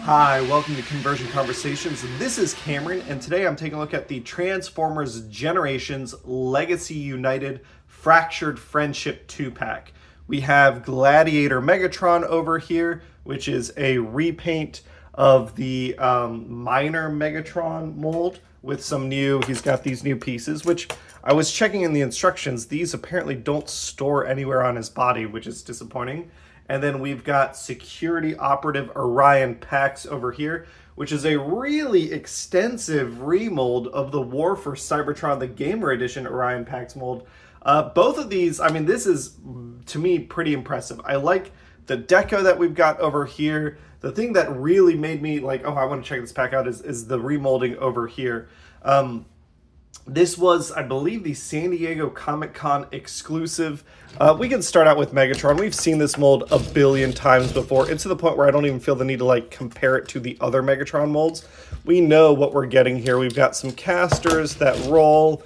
Hi, welcome to Conversion Conversations. This is Cameron, and today I'm taking a look at the Transformers Generations Legacy United Fractured Friendship 2-pack. We have Gladiator Megatron over here, which is a repaint of the Miner Megatron mold with some new, he's got these new pieces, which I was checking in the instructions. These apparently don't store anywhere on his body, which is disappointing. And then we've got Security Operative Orion Pax over here, which is a really extensive remold of the War for Cybertron, the Gamer Edition Orion Pax mold. Both of these, I mean, this is, to me, pretty impressive. I like the deco that we've got over here. The thing that really made me like, oh, I want to check this pack out is the remolding over here. This was, I believe, the San Diego Comic-Con exclusive. We can start out with Megatron. We've seen this mold a billion times before. It's to the point where I don't even feel the need to like compare it to the other Megatron molds. We know what we're getting here. We've got some casters that roll.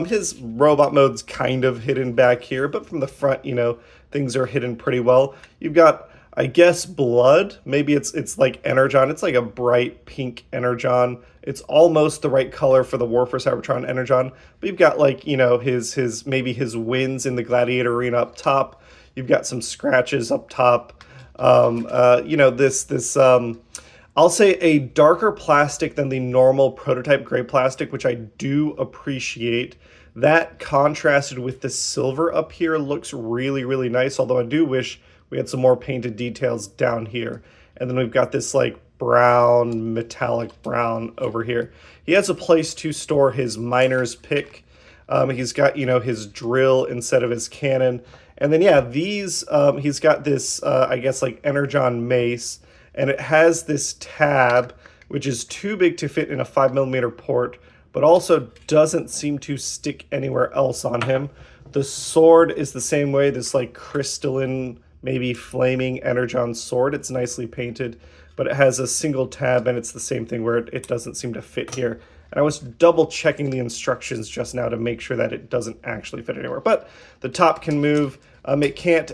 His robot mode's kind of hidden back here, but from the front, you know, things are hidden pretty well. You've got, I guess, blood. Maybe it's like Energon. It's like a bright pink Energon. It's almost the right color for the War for Cybertron Energon. But you've got, like, you know, his maybe his wings in the Gladiator Arena up top. You've got some scratches up top. You know, this I'll say a darker plastic than the normal prototype gray plastic, which I do appreciate. That contrasted with the silver up here looks really, really nice, although I do wish we had some more painted details down here. And then we've got this like brown, metallic brown over here. He has a place to store his miner's pick. He's got, you know, his drill instead of his cannon. And then, yeah, these, he's got this, I guess, like Energon mace. And it has this tab, which is too big to fit in a 5mm port, but also doesn't seem to stick anywhere else on him. The sword is the same way, this like crystalline, maybe flaming Energon sword. It's nicely painted, but it has a single tab, and it's the same thing where it doesn't seem to fit here. And I was double checking the instructions just now to make sure that it doesn't actually fit anywhere. But the top can move. It can't,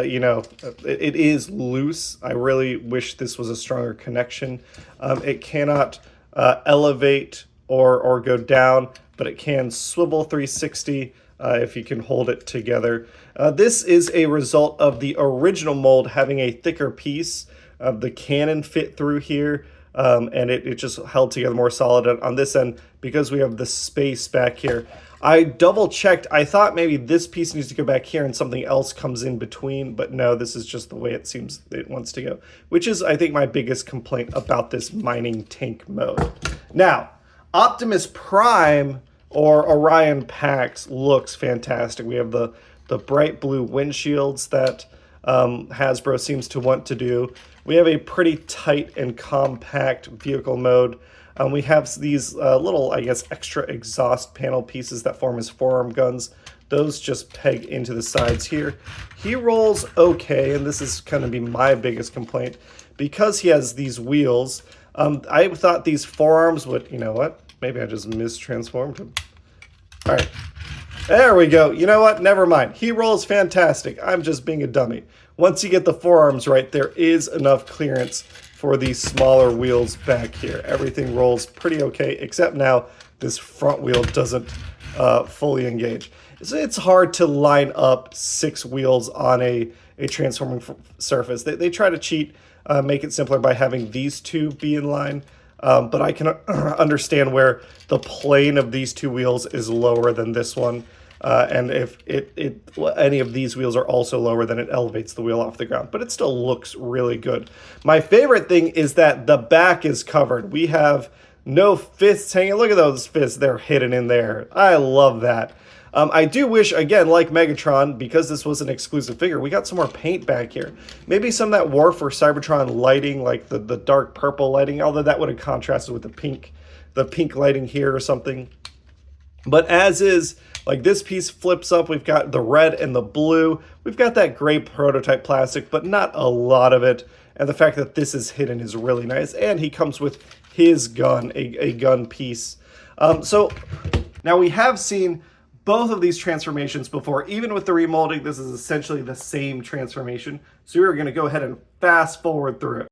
you know, it is loose. I really wish this was a stronger connection. It cannot elevate or go down, but it can swivel 360 if you can hold it together. This is a result of the original mold having a thicker piece of the cannon fit through here, and it just held together more solid on this end because we have the space back here. I double checked. I thought maybe this piece needs to go back here and something else comes in between, but no, this is just the way it seems it wants to go, which is, I think, my biggest complaint about this mining tank mode. Now, Optimus Prime or Orion Pax looks fantastic. We have the bright blue windshields that Hasbro seems to want to do. We have a pretty tight and compact vehicle mode. We have these little, I guess, extra exhaust panel pieces that form his forearm guns. Those just peg into the sides here. He rolls okay, and this is going to be my biggest complaint. Because he has these wheels, I thought these forearms would, you know what? Maybe I just mistransformed him. All right. There we go. You know what? Never mind. He rolls fantastic. I'm just being a dummy. Once you get the forearms right, there is enough clearance for these smaller wheels back here. Everything rolls pretty okay, except now this front wheel doesn't fully engage. So it's hard to line up 6 wheels on a transforming surface. They try to cheat, make it simpler by having these two be in line. But I can understand where the plane of these 2 wheels is lower than this one. And if any of these wheels are also lower, then it elevates the wheel off the ground. But it still looks really good. My favorite thing is that the back is covered. We have no fists hanging. Look at those fists. They're hidden in there. I love that. I do wish, again, like Megatron, because this was an exclusive figure, we got some more paint back here. Maybe some of that War for Cybertron lighting, like the dark purple lighting, although that would have contrasted with the pink lighting here or something. But as is, like this piece flips up, we've got the red and the blue. We've got that gray prototype plastic, but not a lot of it. And the fact that this is hidden is really nice. And he comes with his gun, a gun piece. So now we have seen both of these transformations before. Even with the remolding, this is essentially the same transformation. So we're going to go ahead and fast forward through it.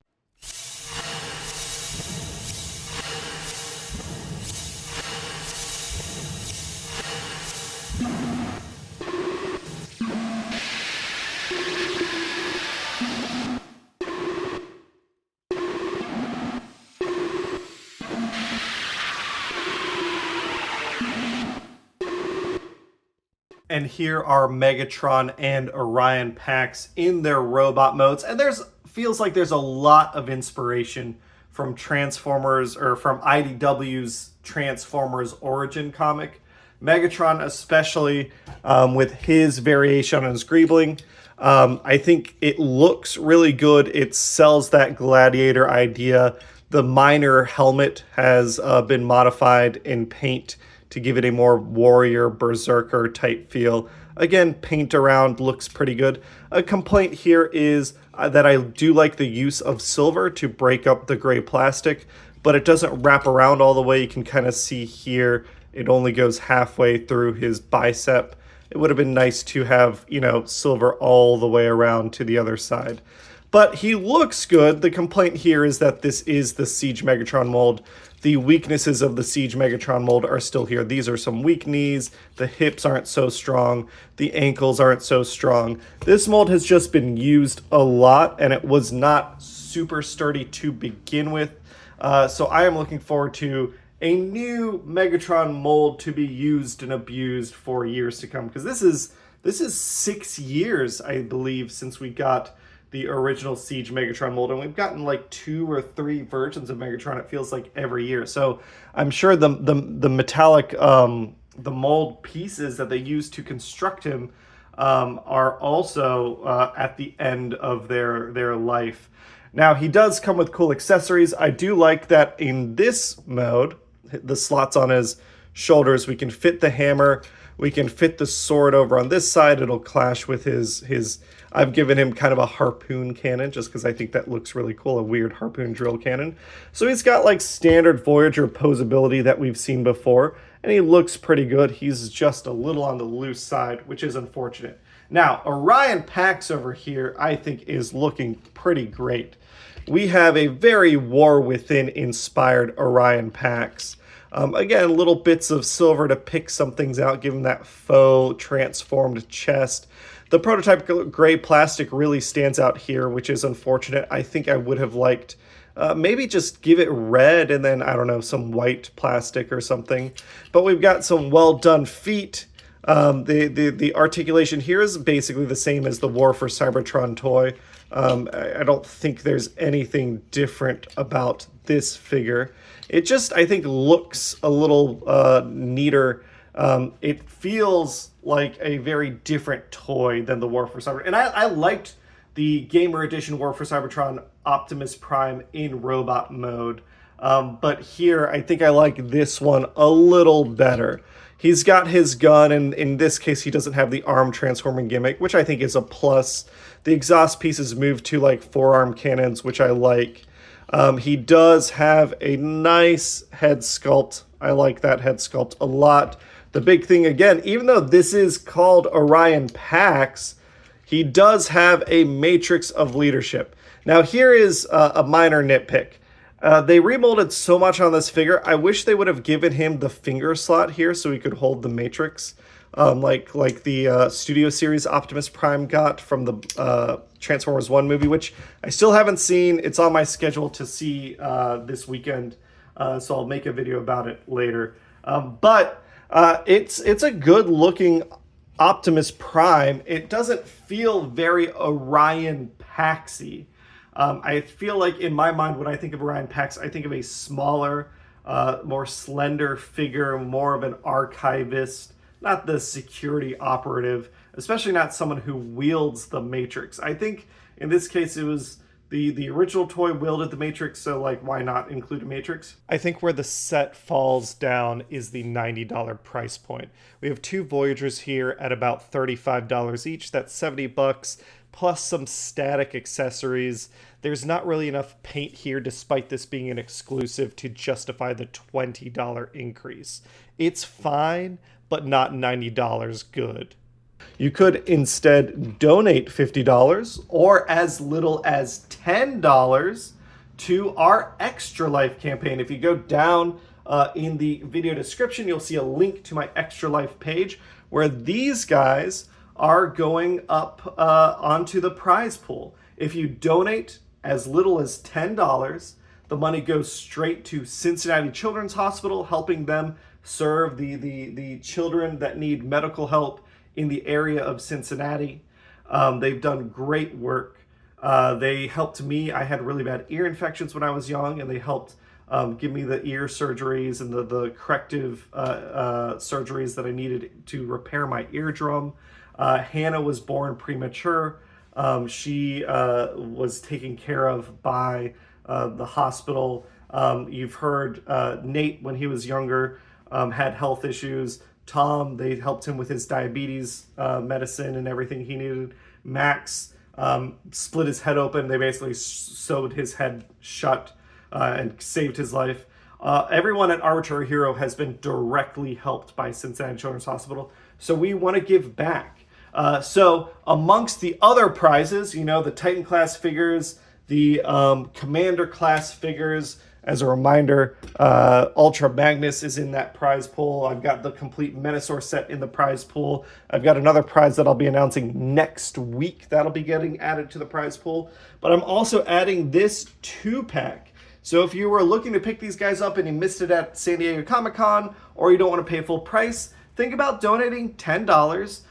And here are Megatron and Orion Pax in their robot modes. And feels like there's a lot of inspiration from Transformers, or from IDW's Transformers Origin comic. Megatron especially, with his variation on his greebling. I think it looks really good. It sells that gladiator idea. The Miner helmet has been modified in paint to give it a more warrior berserker type feel. Again, paint around looks pretty good. A complaint here is that I do like the use of silver to break up the gray plastic, but it doesn't wrap around all the way. You can kind of see here it only goes halfway through his bicep. It would have been nice to have, you know, silver all the way around to the other side. But he looks good. The complaint here is that this is the SIEGE Megatron mold. The weaknesses of the SIEGE Megatron mold are still here. These are some weak knees. The hips aren't so strong. The ankles aren't so strong. This mold has just been used a lot, and it was not super sturdy to begin with. So I am looking forward to a new Megatron mold to be used and abused for years to come. Because this is 6 years, I believe, since we got the original SIEGE Megatron mold, and we've gotten like 2 or 3 versions of Megatron, it feels like, every year. So I'm sure the metallic the mold pieces that they use to construct him are also at the end of their life. Now, he does come with cool accessories. I do like that in this mode, the slots on his shoulders, we can fit the hammer, we can fit the sword over on this side. It'll clash with his I've given him kind of a harpoon cannon just because I think that looks really cool, a weird harpoon drill cannon. So he's got like standard Voyager posability that we've seen before, and he looks pretty good. He's just a little on the loose side, which is unfortunate. Now, Orion Pax over here, I think, is looking pretty great. We have a very War Within inspired Orion Pax. Again, little bits of silver to pick some things out, give him that faux transformed chest. The prototype gray plastic really stands out here, which is unfortunate. I think I would have liked maybe just give it red and then, I don't know, some white plastic or something. But we've got some well done feet. The articulation here is basically the same as the War for Cybertron toy. I don't think there's anything different about this figure. It just, I think, looks a little neater. It feels like a very different toy than the War for Cybertron. And I liked the Gamer Edition War for Cybertron Optimus Prime in robot mode. But here, I think I like this one a little better. He's got his gun, and in this case, he doesn't have the arm transforming gimmick, which I think is a plus. The exhaust pieces move to like forearm cannons, which I like. He does have a nice head sculpt. I like that head sculpt a lot. The big thing, again, even though this is called Orion Pax, he does have a matrix of leadership. Now, here is a minor nitpick. They remolded so much on this figure. I wish they would have given him the finger slot here so he could hold the matrix, like the Studio Series Optimus Prime got from the Transformers 1 movie, which I still haven't seen. It's on my schedule to see this weekend, so I'll make a video about it later. But it's a good-looking Optimus Prime. It doesn't feel very Orion Paxy. I feel like in my mind, when I think of Orion Pax, I think of a smaller, more slender figure, more of an archivist, not the security operative, especially not someone who wields the Matrix. I think in this case it was the original toy wielded the Matrix, so like why not include a Matrix? I think where the set falls down is the $90 price point. We have 2 Voyagers here at about $35 each. That's $70 plus some static accessories. There's not really enough paint here, despite this being an exclusive, to justify the $20 increase. It's fine, but not $90 good. You could instead donate $50 or as little as $10 to our Extra Life campaign. If you go down in the video description, you'll see a link to my Extra Life page where these guys are going up onto the prize pool. If you donate as little as $10, the money goes straight to Cincinnati Children's Hospital, helping them serve the children that need medical help in the area of Cincinnati. They've done great work. They helped me. I had really bad ear infections when I was young, and they helped give me the ear surgeries and the corrective surgeries that I needed to repair my eardrum. Hannah was born premature. She was taken care of by the hospital. You've heard Nate, when he was younger, had health issues. Tom, they helped him with his diabetes medicine and everything he needed. Max split his head open. They basically sewed his head shut and saved his life. Everyone at Arbitrary Hero has been directly helped by Cincinnati Children's Hospital, so we want to give back. So amongst the other prizes, you know, the Titan class figures, the Commander class figures. As a reminder, Ultra Magnus is in that prize pool. I've got the complete Menasor set in the prize pool. I've got another prize that I'll be announcing next week that'll be getting added to the prize pool. But I'm also adding this 2-pack. So if you were looking to pick these guys up and you missed it at San Diego Comic-Con, or you don't want to pay full price, think about donating $10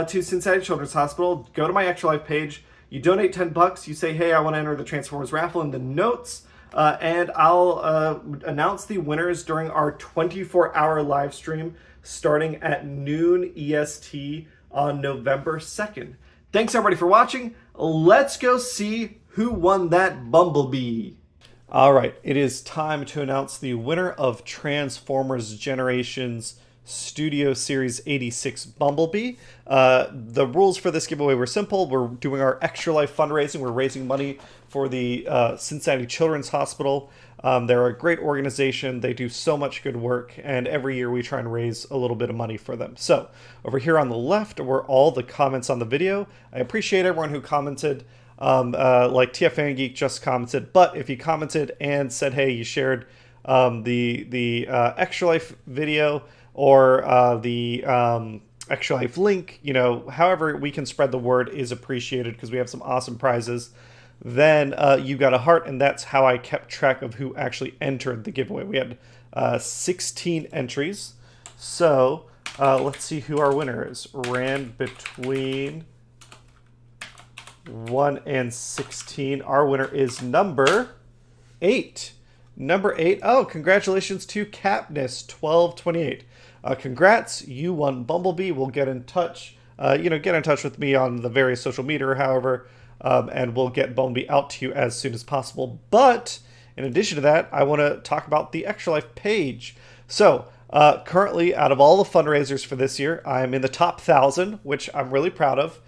to Cincinnati Children's Hospital. Go to my Extra Life page. You donate $10. You say, hey, I want to enter the Transformers raffle in the notes. And I'll announce the winners during our 24-hour live stream starting at noon EST on November 2nd. Thanks everybody for watching. Let's go see who won that Bumblebee. All right, it is time to announce the winner of Transformers Generations Studio Series 86 Bumblebee. The rules for this giveaway were simple. We're doing our Extra Life fundraising. We're raising money for the Cincinnati Children's Hospital. They're a great organization. They do so much good work, and every year we try and raise a little bit of money for them. So over here on the left were all the comments on the video. I appreciate everyone who commented. Like TF Geek just commented, but if you commented and said, hey, you shared the Extra Life video, or the Extra Life link, you know, however we can spread the word is appreciated, because we have some awesome prizes. Then you got a heart, and that's how I kept track of who actually entered the giveaway. We had 16 entries. So let's see who our winner is. Ran between 1 and 16. Our winner is number 8. Number 8. Oh, congratulations to Capness1228. Congrats, you won Bumblebee. We'll get in touch. Get in touch with me on the various social media or however, and we'll get Bumblebee out to you as soon as possible. But in addition to that, I want to talk about the Extra Life page. So currently, out of all the fundraisers for this year, I'm in the top 1,000, which I'm really proud of.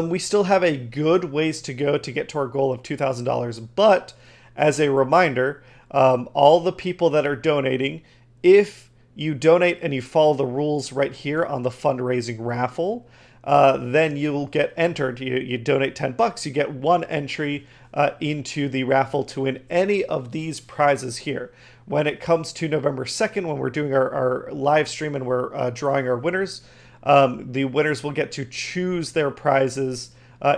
We still have a good ways to go to get to our goal of $2,000. But as a reminder, all the people that are donating, if you donate and you follow the rules right here on the fundraising raffle, then you'll get entered. You donate $10, you get 1 entry into the raffle to win any of these prizes here. When it comes to November 2nd, when we're doing our live stream and we're drawing our winners, the winners will get to choose their prizes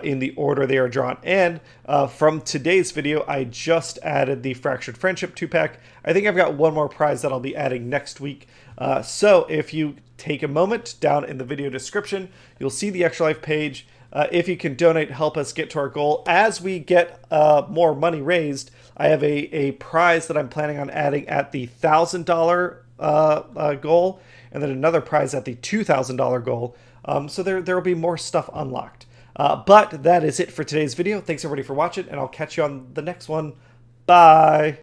in the order they are drawn. And from today's video, I just added the Fractured Friendship 2-pack. I think I've got one more prize that I'll be adding next week. So if you take a moment, down in the video description, you'll see the Extra Life page. If you can donate, help us get to our goal. As we get more money raised, I have a prize that I'm planning on adding at the $1,000 goal, and then another prize at the $2,000 goal. So there will be more stuff unlocked. But that is it for today's video. Thanks everybody for watching, and I'll catch you on the next one. Bye.